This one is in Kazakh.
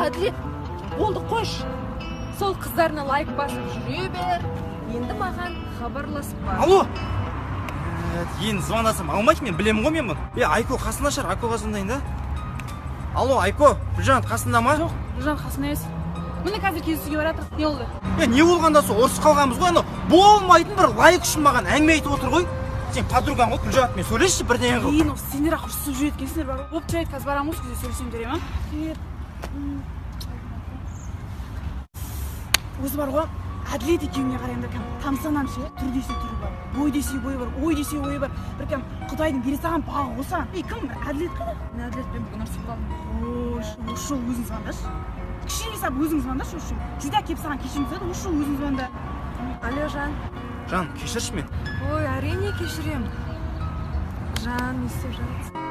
Әділет, болды қойш. Сол қыздарына лайк басып жүре бер. Енді маған хабарласып бар. Алло! Енді звондасам алмайды, мен білемін ғой мен бұны. Айко қасында шығар, Айкоға звондайын да. Алло, Айко, Біржан қасында ма? Жоқ, Біржан қасында емес. Міне қазір кездесуге баратыр. Не болды? Не болғанда сол ұрысып қалғанбыз ғой, ана болмайтын бір лайк үшін маған әңгіме айтып отыр ғой. Сен подругаң ғой, Біржанмен сөйлесші бірдеңе қыл. Кейін сендер ақ ұрысып жүреді екенсіңдер бар ғой. Болып жарайды, қазір барамыз, күзде сөйлесем беремін. Өзі бар ғой, Әділет екеуіне қараймын да тамсанам ше, түр десе түрі бар, бой десе бойы бар, ой десе ойы бар. Бір Құдайдың бере салған бағы осыған. Кім? Әділет қайда? Әділетпен бүгін ұрысып қалдым. Ош өзің звондашы. Кішкене сап өзің звондашы Ош. Жүдә келіп саған кешірім сұрады, Ош өзің звонда. Алло, Жан. Жан, кешірші мен. Ой, әрине кешірем. Жан, не істеп жатсың?